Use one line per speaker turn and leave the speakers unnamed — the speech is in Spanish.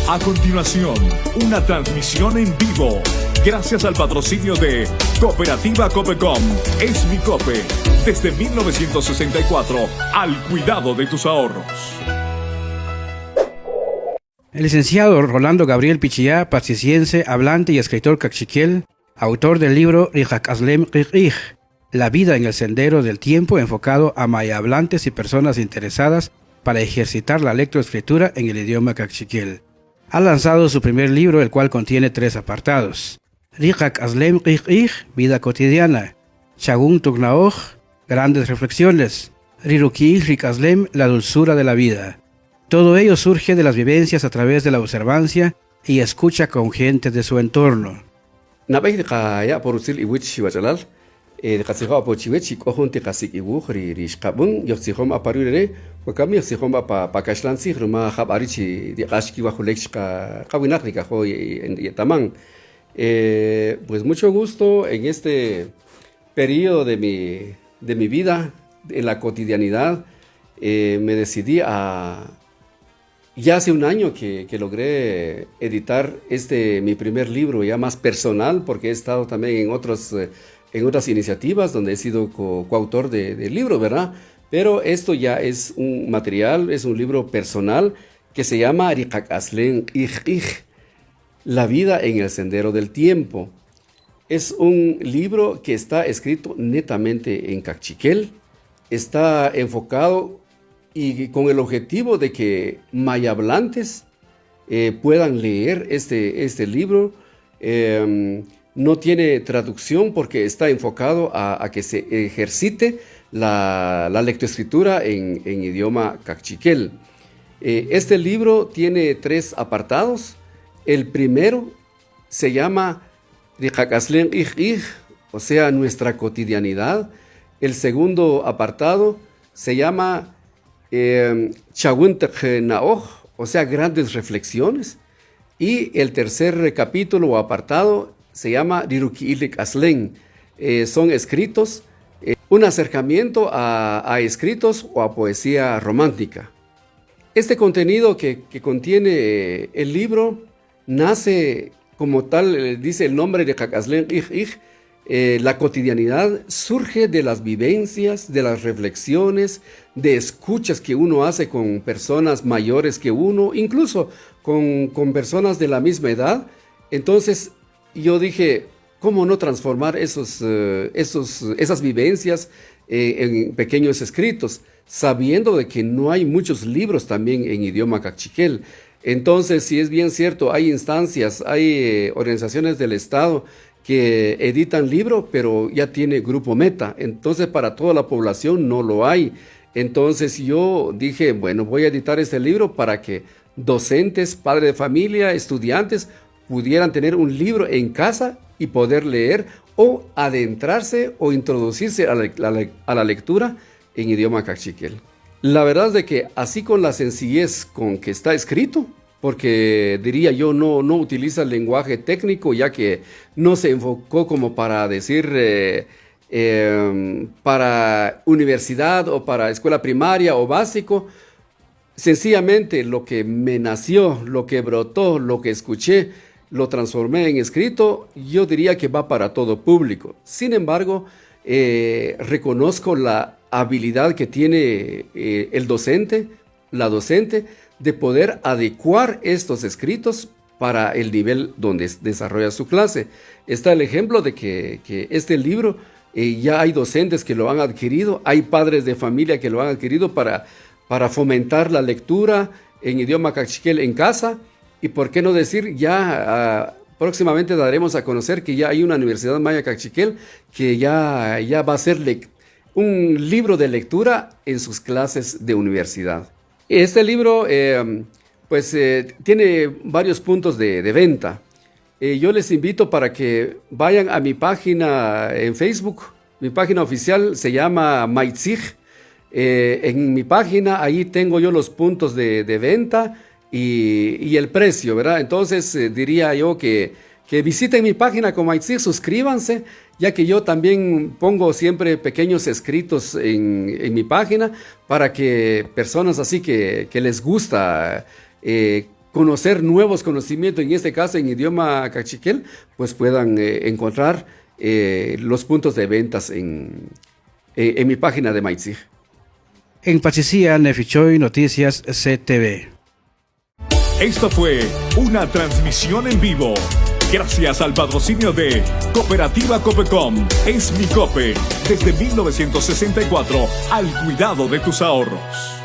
A continuación, una transmisión en vivo, gracias al patrocinio de Cooperativa Copecom, Es Mi Cope, desde 1964, al cuidado de tus ahorros.
El licenciado Rolando Gabriel Pichillá, patriciense, hablante y escritor cachiquel, autor del libro Rijak Aslem Rijij, La vida en el sendero del tiempo, enfocado a mayablantes y personas interesadas para ejercitar la lectoescritura en el idioma cachiquel. Ha lanzado su primer libro, el cual contiene 3 apartados: Rijak Aslem Rijij, vida cotidiana; Chagun Tugnaoj, grandes reflexiones; Riruki Rik Aslem, la dulzura de la vida. Todo ello surge de las vivencias a través de la observancia y escucha con gente de su entorno.
Pues mucho gusto en este periodo de mi vida, en la cotidianidad. Me decidí ya hace un año que logré editar mi primer libro, ya más personal, porque he estado también en otras iniciativas donde he sido coautor del libro, ¿verdad? Pero esto ya es un material, es un libro personal que se llama Rijak Aslem Rijij, La vida en el sendero del tiempo. Es un libro que está escrito netamente en cachiquel, está enfocado y con el objetivo de que mayablantes puedan leer este libro. No tiene traducción porque está enfocado a que se ejercite la lectoescritura en idioma cachiquel. Este libro tiene 3 apartados. El primero se llama Rijak Aslem Rijij, o sea, nuestra cotidianidad. El segundo apartado se llama Chagun Tugnaoj, o sea, grandes reflexiones. Y el tercer capítulo o apartado se llama Riruki Rik Aslem. Son escritos, un acercamiento a escritos o a poesía romántica. Este contenido que contiene el libro nace, como tal dice el nombre de Rijak Aslem Rijij, la cotidianidad surge de las vivencias, de las reflexiones, de escuchas que uno hace con personas mayores que uno, incluso con personas de la misma edad. Entonces yo dije, ¿cómo no transformar esas vivencias en pequeños escritos? Sabiendo de que no hay muchos libros también en idioma cachiquel. Entonces, si es bien cierto, hay instancias, hay organizaciones del Estado que editan libro, pero ya tiene grupo meta. Entonces, para toda la población no lo hay. Entonces, yo dije, bueno, voy a editar este libro para que docentes, padres de familia, estudiantes, pudieran tener un libro en casa y poder leer o adentrarse o introducirse a la lectura en idioma cachiquel. La verdad es de que así, con la sencillez con que está escrito, porque diría yo no utiliza el lenguaje técnico, ya que no se enfocó como para decir para universidad o para escuela primaria o básico. Sencillamente lo que me nació, lo que brotó, lo que escuché, lo transformé en escrito. Yo diría que va para todo público. Sin embargo, reconozco la habilidad que tiene el docente, la docente, de poder adecuar estos escritos para el nivel donde desarrolla su clase. Está el ejemplo de que este libro ya hay docentes que lo han adquirido, hay padres de familia que lo han adquirido para fomentar la lectura en idioma cachiquel en casa. Y por qué no decir, ya próximamente daremos a conocer que ya hay una universidad maya cachiquel que ya va a ser un libro de lectura en sus clases de universidad. Este libro tiene varios puntos de venta. Yo les invito para que vayan a mi página en Facebook. Mi página oficial se llama Maitzig. En mi página, ahí tengo yo los puntos de venta y el precio, ¿verdad? Entonces diría yo que visiten mi página con Maitzig, suscríbanse, ya que yo también pongo siempre pequeños escritos en mi página para que personas así que les gusta conocer nuevos conocimientos, en este caso en idioma cachiquel, pues puedan encontrar los puntos de ventas en mi página de Maitzig.
En Pachicía, Nefichoy Noticias CTV.
Esta fue una transmisión en vivo. Gracias al patrocinio de Cooperativa Copecom, es mi Cope, desde 1964, al cuidado de tus ahorros.